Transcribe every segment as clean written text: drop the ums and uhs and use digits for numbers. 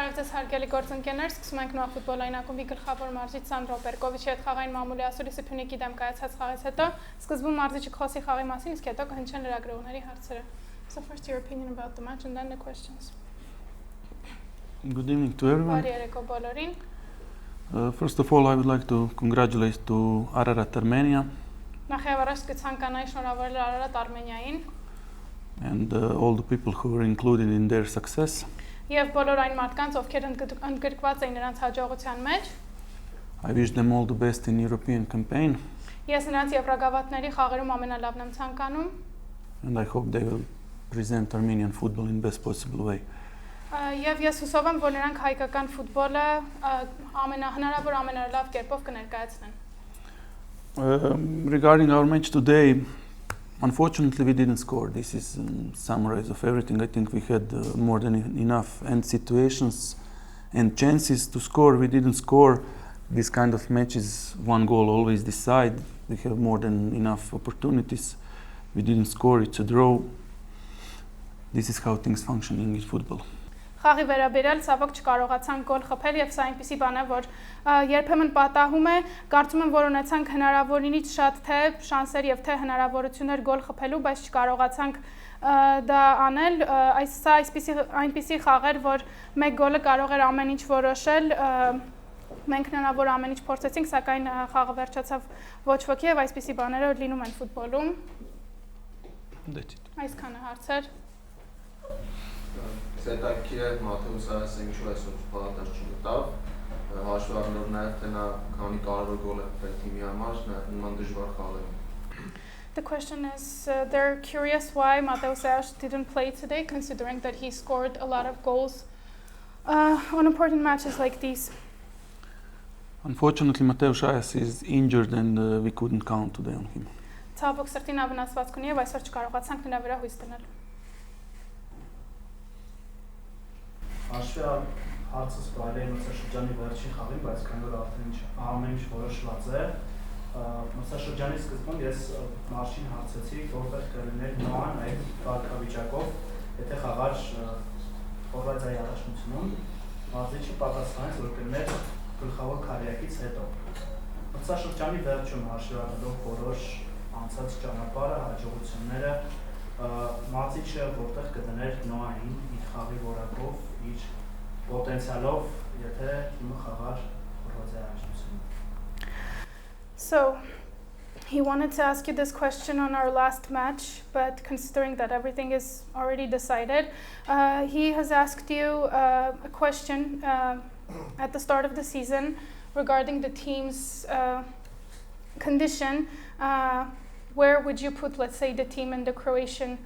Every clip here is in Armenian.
Բարև ձեզ հարգելի գործընկերներ, սկսում ենք նոր ֆուտբոլային ակումբի գլխավոր մարզիչ Սանդրո Պերկովիչի հետ խաղային մամուլի ասուլիսի Փյունիկի դեմ կայացած խաղից հետո սկզբում մարզիչը կխոսի խաղի մասին, իսկ հետո կհնչեն լրագրողների հարցերը. So first your opinion about the match and then the questions. Good evening to everyone. Բարի երեկո բոլորին. First of all, I would like to congratulate to Ararat Armenia Նախ եւ առաջ կցանկանայի շնորհավորել Ararat Armeniaին and all the people who were included in their success. Եվ բոլոր այն մարդկանց, ովքեր ընդգրկված էին նրանց հաջողության մեջ. I wish them all the best in European campaign. Ես նրանց եվրագավաթների խաղերում ամենալավն եմ ցանկանում. And I hope they will present Armenian football in best possible way. Եվ ես հուսով եմ, որ նրանք հայկական ֆուտբոլը հնարավոր ամենալավ կերպով կներկայացնեն. Regarding our match today, unfortunately we didn't score. This is summarize of everything. I think we had more than enough end situations and chances to score. We didn't score. This kind of matches, one goal always decide. We have more than enough opportunities. We didn't score. It's a draw. This is how things function in English football. Խաղի վերաբերյալ ցավոք չկարողացանք գոլ խփել եւ սա այնպեսի բան է, որ երբեմն պատահում է, կարծում եմ, որ ունեցանք հնարավորինից շատ թե շանսեր եւ թե հնարավորություններ գոլ խփելու, բայց չկարողացանք դա անել, սա այնպեսի խաղ էր, որ մեկ գոլը կարող էր ամեն ինչ որոշել, մենք հնարավոր ամեն ինչ փորձեցինք, սակայն խաղը վերջացավ ոչ ոքի եւ այսպեսի բաները լինում են ֆուտբոլում։ Այսքանը հարցեր։ Սետակի է Մաթեոս Արասը ինչու այսօր պալատար չմտավ, հաշվի առնելով նաև թե նա քանի կարևոր գոլ է խփել թիմի համար, նման դժվար խաղերում։ The question is, they're curious why Mateus Aras didn't play today, considering that he scored a lot of goals on important matches like these. Unfortunately, Mateus Aras is injured and we couldn't count today on him. Ցավոք սրտին վնասվածք ունի եւ այսօր չկարողացանք նրա վրա հույս դնել։ Հաշվի հարցս կարելի է մրցաշրջանի վերջին խաղին, բայց քանի որ արդեն ամեն ինչ որոշված է, մրցաշրջանի սկզբում ես Մարշին հարցեցի, որտեղ կլիներ Նոան այդ կարգավիճակով, եթե խաղար Խորվաթիայի առաջնությունում, մարզիչը պատասխանեց, որ կլիներ գլխավոր քարյակից հետո։ Մրցաշրջանի վերջում հաշվի առնելով որոշ անցած ճանապարհը, հաջողությունները, մարզիչը որտեղ կդներ Նոային իր խաղի որակով, իր պոտենցիալով, եթե թիմը խաղար Խորվաթիայի առաջնությունում։ So, he wanted to ask you this question on our last match, but considering that everything is already decided, he has asked you a question at the start of the season regarding the team's condition. Where would you put, let's say, the team in the Croatian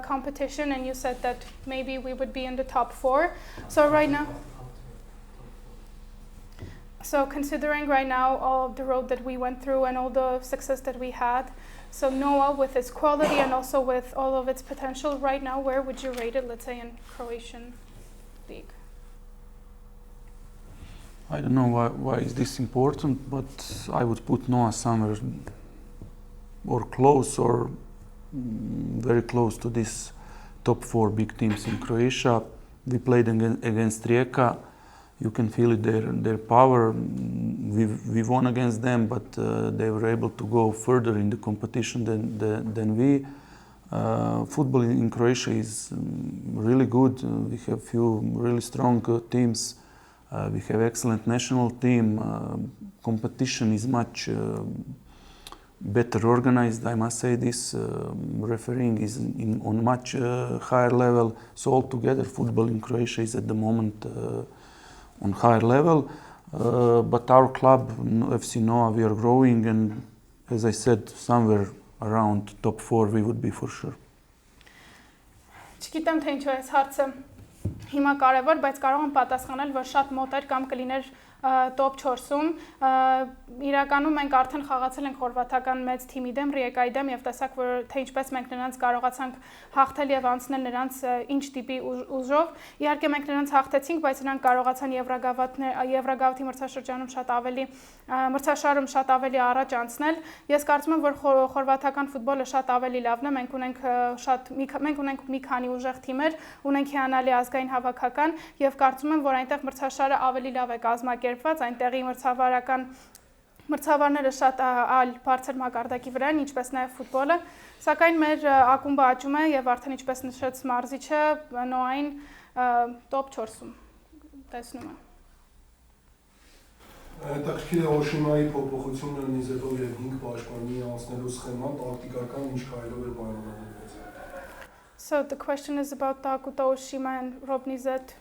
competition? And you said that maybe we would be in the top 4. So right now, considering right now all of the road that we went through and all the success that we had, so Noah with its quality and also with all of its potential, right now, where would you rate it, let's say, in Croatian league? I don't know why is this important, but I would put Noah somewhere or close or very close to this top 4 big teams in Croatia. We played against Rijeka. You can feel it, their power. We won against them, but they were able to go further in the competition than we. Football in Croatia is really good. We have few really strong teams. We have excellent national team. Competition is much better organized, I must say this. Refereeing is on much higher level. So altogether, football in Croatia is at the moment on higher level. But our club, FC Noah, we are growing, and as I said, somewhere around top 4 we would be for sure. Չգիտեմ թե ինչու է այս հարցը հիմա կարևոր, բայց կարող եմ պատասխանել, որ շատ մոտ էր կամ կլիներ top 4-ում, իրականում մենք արդեն խաղացել ենք խորվաթական մեծ թիմի դեմ, Ռիեկայի դեմ եւ տեսակ, որ թե ինչպես մենք նրանց կարողացանք հաղթել եւ անցնել նրանց ինչ տիպի ուժով։ Իհարկե մենք նրանց հաղթեցինք, բայց նրանք կարողացան Եվրագավաթի մրցաշարում շատ ավելի առաջ անցնել։ Ես կարծում եմ, որ խորվաթական ֆուտբոլը շատ ավելի լավն է, մենք ունենք մի քանի ուժեղ թիմեր, ունենք հիանալի ազգային հավաքական եւ կարծում եմ, որ այնտեղ մրցաշարը ավելի լավ է կազմակերպված, այնտեղի մրցավարները շատ այլ բարձր մակարդակի վրա են, ինչպես նաև ֆուտբոլը, սակայն մեր ակումբը աճում է եւ արդեն ինչպես նշեց մարզիչը, Նոային top 4-ում տեսնում է։ Հետաքրքիր է Օշիմայի փոփոխությունը Նիզետով եւ 5 պաշտպանի անցնելու սխեման տակտիկական ինչ քայլով է պայմանավորված։ So the question is about Takuto Oshima and Rob Nizet,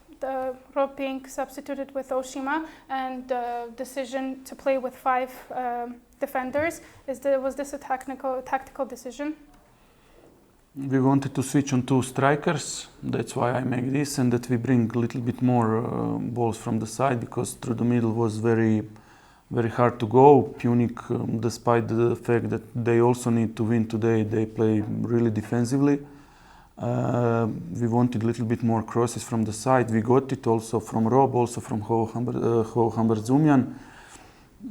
Rob being substituted with Oshima and the decision to play with 5 defenders. Was this a tactical decision? We wanted to switch on 2 strikers, that's why I make this, and that we bring a little bit more balls from the side, because through the middle was very hard to go. Punic, despite the fact that they also need to win today, they play really defensively. We wanted a little bit more crosses from the side. We got it also from Rob, also from Ho Hamberzumian.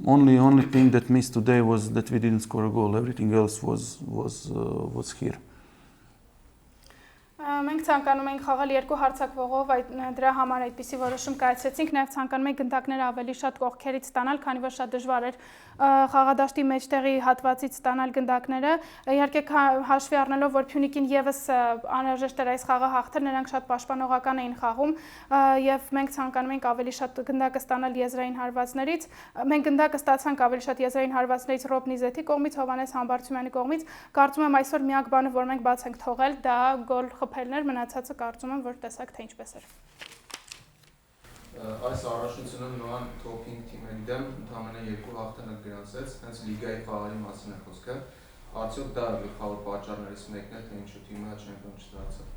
Only thing that missed today was that we didn't score a goal. Everything else was here. Մենք ցանկանում ենք խաղալ երկու հարցակվողով, դրա համար այդպիսի որոշում կայացրեցինք, նաև ցանկանում ենք գնդակները ավելի շատ կողքերից ստանալ, քանի որ շատ դժվար էր խաղադաշտի մեջտեղի հատվածից ստանալ գնդակները։ Իհարկե հաշվի առնելով, որ Փյունիկին եւս անհրաժեշտ էր այս խաղը հաղթել, նրանք շատ պաշտպանողական էին խաղում եւ մենք ցանկանում ենք ավելի շատ գնդակը ստանալ եզրային հարվածներից։ Մենք գնդակը ստացանք ավելի շատ եզրային հարվածներից Ռոբ Նիզետի կողմից, Հովհաննես Համբարձումյանի կողմից։ Կարծում եմ այսօր միակ բանը, որ մենք բաց ենք թողել, դա գոլ խփելն էր, մնացածը կարծում եմ, որ տեսակ թե ինչպես էր։ Այս առաջնությունը նոան top 5 թիմերի դեմ ընդամենը 2 հաղթանակ գրանցեց, հենց լիգայի խաղերի մասին է խոսքը։ Արդյոք դա գլխավոր պատճառներից մեկն է, թե ինչու թիմը չեմպիոն չդարձավ։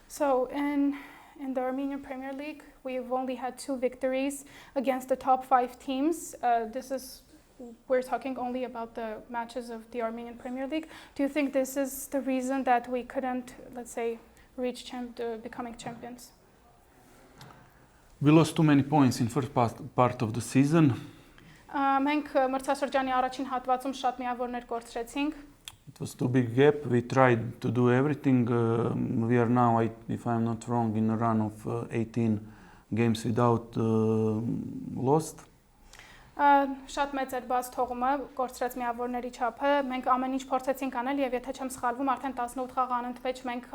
So in the Armenian Premier League, we've only had 2 victories against the top 5 teams. We're talking only about the matches of the Armenian Premier League. Do you think this is the reason that we couldn't, let's say, reach becoming champions? We lost too many points in first part of the season. Մենք մրցաշրջանի առաջին հատվածում շատ միավորներ կորցրեցինք։ It was too big gap. We tried to do everything. We are now, if I'm not wrong, in a run of 18 games without lost. Շատ մեծ էր բաց թողումը, կորցրած միավորների չափը։ Մենք ամեն ինչ փորձեցինք անել եւ եթե չեմ սխալվում, արդեն 18 խաղ անընդմեջ մենք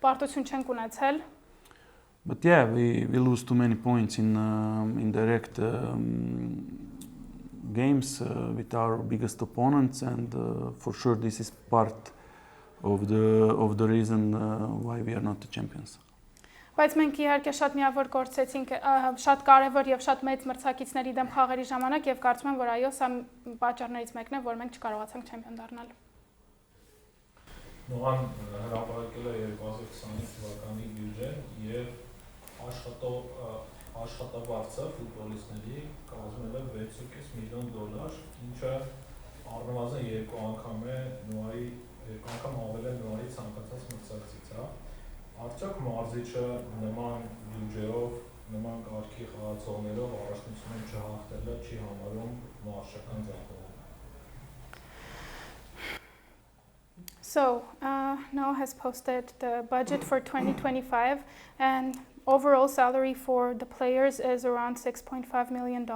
պարտություն չենք ունեցել։ But yeah, we lose too many points in direct games with our biggest opponents, and for sure this is part of the reason why we are not the champions. Բայց մենք իհարկե շատ միավոր կորցրեցինք շատ կարևոր եւ շատ մեծ մրցակիցների դեմ խաղերի ժամանակ եւ կարծում եմ, որ այո, սա պատճառներից մեկն է, որ մենք չկարողացանք չեմպիոն դառնալ։ Նոան հրապարակել է 2025 թվականի բյուջեն եւ աշխատավարձը ֆուտբոլիստների կազմել է $6.5 միլիոն, ինչը առնվազն 2 անգամ է Նոայի 2 անգամ ավել է Նոայի ցանկացած մրցակցից, հա։ Արդյոք մարզիչը նման բյուջեով, նման կարգի խաղացողներով առաջնությունում չհաղթելը չի համարում մարշական ձախողում։ So, Noah has posted the budget for 2025, and overall salary for the players is around $6.5 million.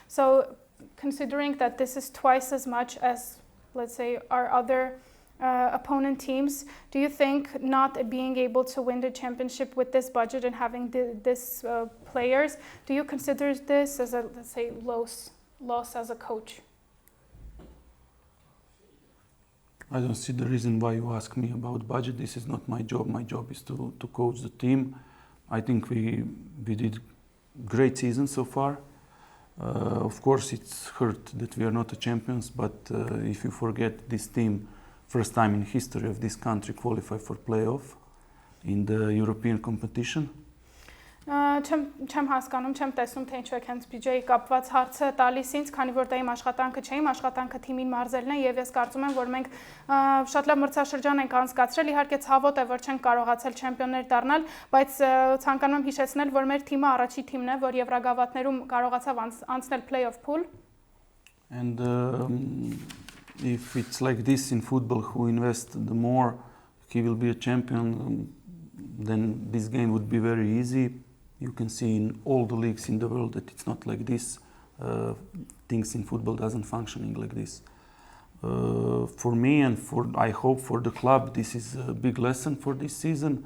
So, considering that this is twice as much as, let's say, our other opponent teams, do you think not being able to win the championship with this budget and having this players, do you consider this as a, let's say, loss as a coach? I don't see the reason why you ask me about budget. This is not my job. My job is to coach the team. I think we did great season so far. Of course, it's hurt that we are not the champions, but if you forget, this team, first time in history of this country, qualify for playoff in the European competition. Չեմ հասկանում, չեմ տեսնում, թե ինչու եք հենց BJ-ի կապված հարցը տալիս ինձ, քանի որ դա իմ աշխատանքը չէ, իմ աշխատանքը թիմին մարզելն է եւ ես կարծում եմ, որ մենք շատ լավ մրցաշրջան ենք անցկացրել, իհարկե ցավոտ է, որ չենք կարողացել չեմպիոններ դառնալ, բայց ցանկանում եմ հիշեցնել, որ մեր թիմը առաջի թիմն է, որ Եվրագավաթներում կարողացավ անցնել play-off pool. And if it's like this in football, who invests the more, he will be a champion. Then this game would be very easy. You can see in all the leagues in the world that it's not like this. Things in football doesn't functioning like this. For me and I hope for the club, this is a big lesson for this season.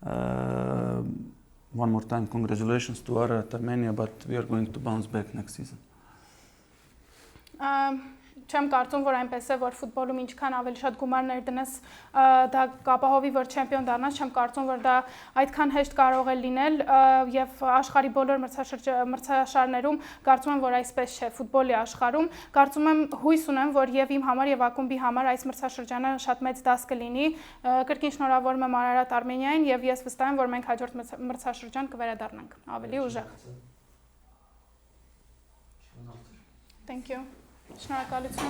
One more time, congratulations to Ararat Armenia, but we are going to bounce back next season. Չեմ կարծում, որ այնպես է, որ ֆուտբոլում ինչքան ավելի շատ գումարներ դնես, դա կապահովի, որ չեմպիոն դառնաս, չեմ կարծում, որ դա այդքան հեշտ կարող է լինել եւ աշխարհի բոլոր մրցաշարներում կարծում եմ, որ այսպես չէ ֆուտբոլի աշխարհում, կարծում եմ հույս ունեմ, որ եւ իմ համար եւ ակումբի համար այս մրցաշրջանը շատ մեծ դաս կլինի, կրկին շնորհավորում եմ Ararat Armeniaին եւ ես վստահ եմ, որ մենք հաջորդ մրցաշրջան կվերադառնանք ավելի ուժեղ։ Thank you. Շնորհակալություն